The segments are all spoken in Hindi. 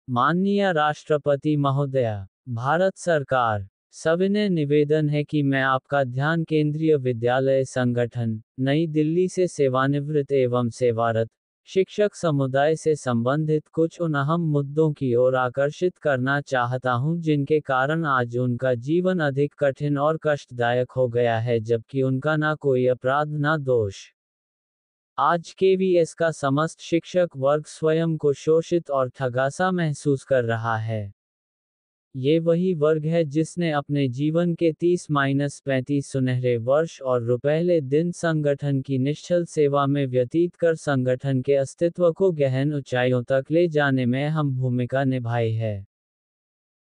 माननीय राष्ट्रपति महोदया, भारत सरकार, सविनय निवेदन है कि मैं आपका ध्यान केंद्रीय विद्यालय संगठन, नई दिल्ली से सेवानिवृत्त एवं सेवारत शिक्षक समुदाय से संबंधित कुछ उन अहम मुद्दों की ओर आकर्षित करना चाहता हूं जिनके कारण आज उनका जीवन अधिक कठिन और कष्टदायक हो गया है, जबकि उनका ना कोई अपराध ना दोष। आज केवीएस का समस्त शिक्षक वर्ग स्वयं को शोषित और ठगासा महसूस कर रहा है। ये वही वर्ग है जिसने अपने जीवन के 30-35 सुनहरे वर्ष और रुपहले दिन संगठन की निश्चल सेवा में व्यतीत कर संगठन के अस्तित्व को गहन ऊंचाइयों तक ले जाने में अहम भूमिका निभाई है।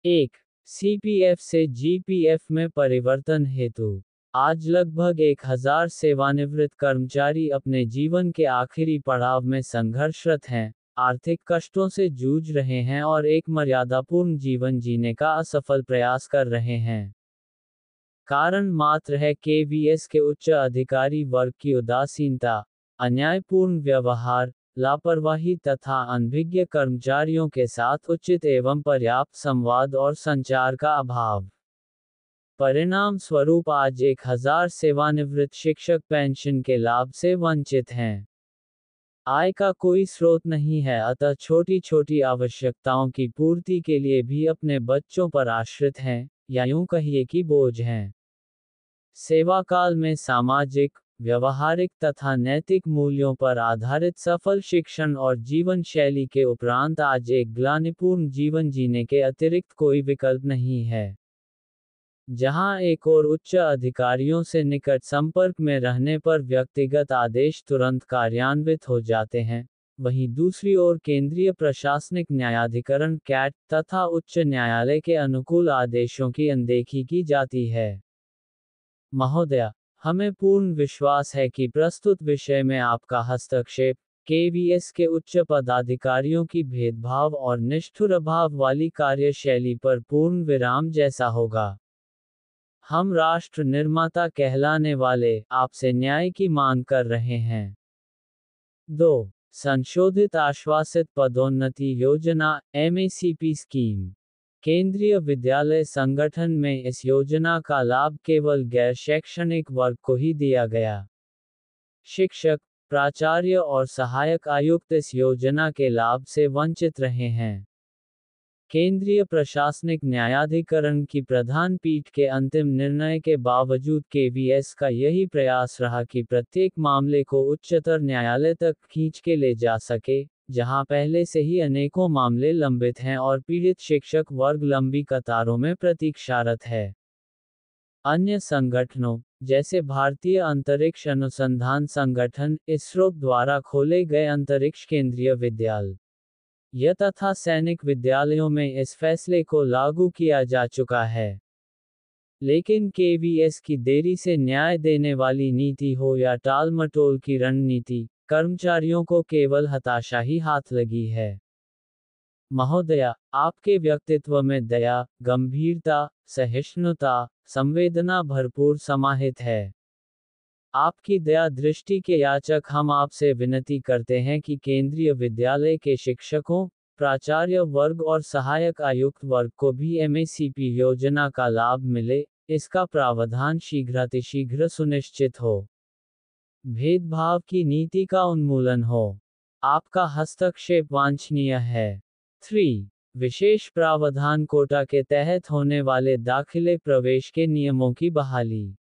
1. सीपीएफ से जीपीएफ में परिवर्तन हेतु आज लगभग 1000 सेवानिवृत्त कर्मचारी अपने जीवन के आखिरी पड़ाव में संघर्षरत हैं, आर्थिक कष्टों से जूझ रहे हैं और एक मर्यादापूर्ण जीवन जीने का असफल प्रयास कर रहे हैं। कारण मात्र है केवीएस के उच्च अधिकारी वर्ग की उदासीनता, अन्यायपूर्ण व्यवहार, लापरवाही तथा अनभिज्ञ कर्मचारियों के साथ उचित एवं पर्याप्त संवाद और संचार का अभाव। परिणाम स्वरूप आज 1000 सेवानिवृत्त शिक्षक पेंशन के लाभ से वंचित हैं। आय का कोई स्रोत नहीं है, अतः छोटी छोटी आवश्यकताओं की पूर्ति के लिए भी अपने बच्चों पर आश्रित हैं, या यूं कहिए कि बोझ हैं। सेवा काल में सामाजिक, व्यवहारिक तथा नैतिक मूल्यों पर आधारित सफल शिक्षण और जीवन शैली के उपरांत आज एक ग्लानिपूर्ण जीवन जीने के अतिरिक्त कोई विकल्प नहीं है। जहां एक और उच्च अधिकारियों से निकट संपर्क में रहने पर व्यक्तिगत आदेश तुरंत कार्यान्वित हो जाते हैं, वहीं दूसरी ओर केंद्रीय प्रशासनिक न्यायाधिकरण कैट तथा उच्च न्यायालय के अनुकूल आदेशों की अनदेखी की जाती है। महोदया, हमें पूर्ण विश्वास है कि प्रस्तुत विषय में आपका हस्तक्षेप केवीएस के उच्च पदाधिकारियों की भेदभाव और निष्ठुर अभाव वाली कार्यशैली पर पूर्ण विराम जैसा होगा। हम राष्ट्र निर्माता कहलाने वाले आपसे न्याय की मांग कर रहे हैं। 2. संशोधित आश्वासित पदोन्नति योजना एमएसीपी स्कीम। केंद्रीय विद्यालय संगठन में इस योजना का लाभ केवल गैर शैक्षणिक वर्ग को ही दिया गया। शिक्षक, प्राचार्य और सहायक आयुक्त इस योजना के लाभ से वंचित रहे हैं। केंद्रीय प्रशासनिक न्यायाधिकरण की प्रधान पीठ के अंतिम निर्णय के बावजूद केवीएस का यही प्रयास रहा कि प्रत्येक मामले को उच्चतर न्यायालय तक खींच के ले जा सके, जहां पहले से ही अनेकों मामले लंबित हैं और पीड़ित शिक्षक वर्ग लंबी कतारों में प्रतीक्षारत है। अन्य संगठनों, जैसे भारतीय अंतरिक्ष अनुसंधान संगठन इसरो द्वारा खोले गए अंतरिक्ष केंद्रीय विद्यालय तथा सैनिक विद्यालयों में इस फैसले को लागू किया जा चुका है। लेकिन केवीएस की देरी से न्याय देने वाली नीति हो या टालमटोल की रणनीति, कर्मचारियों को केवल हताशा ही हाथ लगी है। महोदया, आपके व्यक्तित्व में दया, गंभीरता, सहिष्णुता, संवेदना भरपूर समाहित है। आपकी दया दृष्टि के याचक हम आपसे विनती करते हैं कि केंद्रीय विद्यालय के शिक्षकों, प्राचार्य वर्ग और सहायक आयुक्त वर्ग को भी एमएसीपी योजना का लाभ मिले, इसका प्रावधान शीघ्रातिशीघ्र सुनिश्चित हो। भेदभाव की नीति का उन्मूलन हो। आपका हस्तक्षेप वांछनीय है। 3. विशेष प्रावधान कोटा के तहत होने वाले दाखिले प्रवेश के नियमों की बहाली।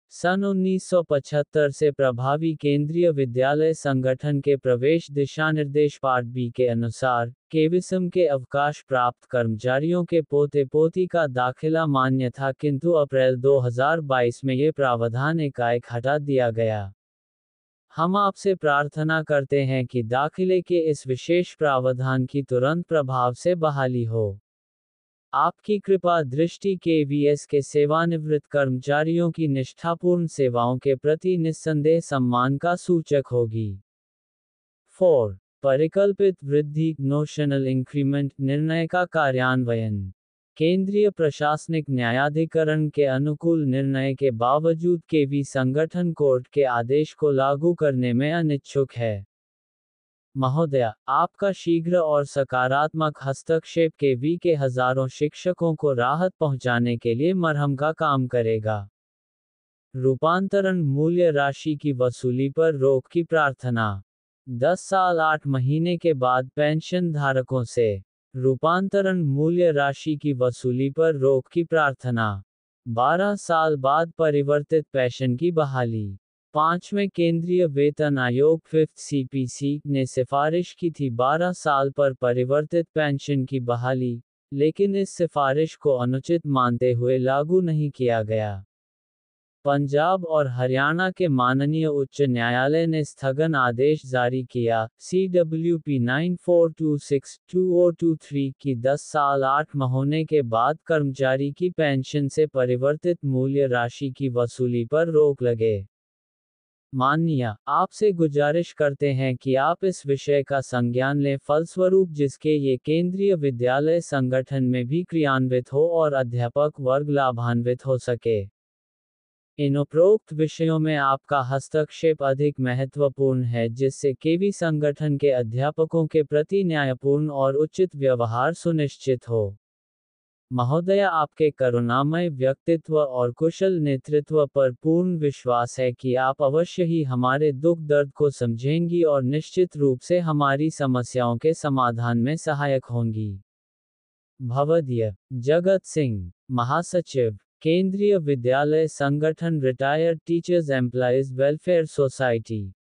सन 1975 से प्रभावी केंद्रीय विद्यालय संगठन के प्रवेश दिशानिर्देश पार्ट बी के अनुसार, केविसम के अवकाश प्राप्त कर्मचारियों के पोते पोती का दाखिला मान्य था, किंतु अप्रैल 2022 में ये प्रावधान एकाएक हटा दिया गया। हम आपसे प्रार्थना करते हैं कि दाखिले के इस विशेष प्रावधान की तुरंत प्रभाव से बहाली हो। आपकी कृपा दृष्टि केवीएस के सेवानिवृत्त कर्मचारियों की निष्ठापूर्ण सेवाओं के प्रति निस्संदेह सम्मान का सूचक होगी। 4. परिकल्पित वृद्धि नोशनल इंक्रीमेंट निर्णय का कार्यान्वयन। केंद्रीय प्रशासनिक न्यायाधिकरण के अनुकूल निर्णय के बावजूद केवी संगठन कोर्ट के आदेश को लागू करने में अनिच्छुक है। महोदया, आपका शीघ्र और सकारात्मक हस्तक्षेप केवी के हजारों शिक्षकों को राहत पहुंचाने के लिए मरहम का काम करेगा। रूपांतरण मूल्य राशि की वसूली पर रोक की प्रार्थना। 10 साल 8 महीने के बाद पेंशन धारकों से रूपांतरण मूल्य राशि की वसूली पर रोक की प्रार्थना। 12 साल बाद परिवर्तित पेंशन की बहाली। 5वें केंद्रीय वेतन आयोग 5th सीपीसी ने सिफारिश की थी 12 साल पर परिवर्तित पेंशन की बहाली, लेकिन इस सिफारिश को अनुचित मानते हुए लागू नहीं किया गया। पंजाब और हरियाणा के माननीय उच्च न्यायालय ने स्थगन आदेश जारी किया, CWP 9426-2023 की 10 साल 8 महीने के बाद कर्मचारी की पेंशन से परिवर्तित मूल्य राशि की वसूली पर रोक लगे। माननीय, आपसे गुजारिश करते हैं कि आप इस विषय का संज्ञान लें, फलस्वरूप जिसके ये केंद्रीय विद्यालय संगठन में भी क्रियान्वित हो और अध्यापक वर्ग लाभान्वित हो सके। इन उपरोक्त विषयों में आपका हस्तक्षेप अधिक महत्वपूर्ण है, जिससे केवी संगठन के अध्यापकों के प्रति न्यायपूर्ण और उचित व्यवहार सुनिश्चित हो। महोदया, आपके करुणामय व्यक्तित्व और कुशल नेतृत्व पर पूर्ण विश्वास है कि आप अवश्य ही हमारे दुख दर्द को समझेंगी और निश्चित रूप से हमारी समस्याओं के समाधान में सहायक होंगी। भवदीय जगत सिंह, महासचिव, केंद्रीय विद्यालय संगठन, retired teachers employees welfare society.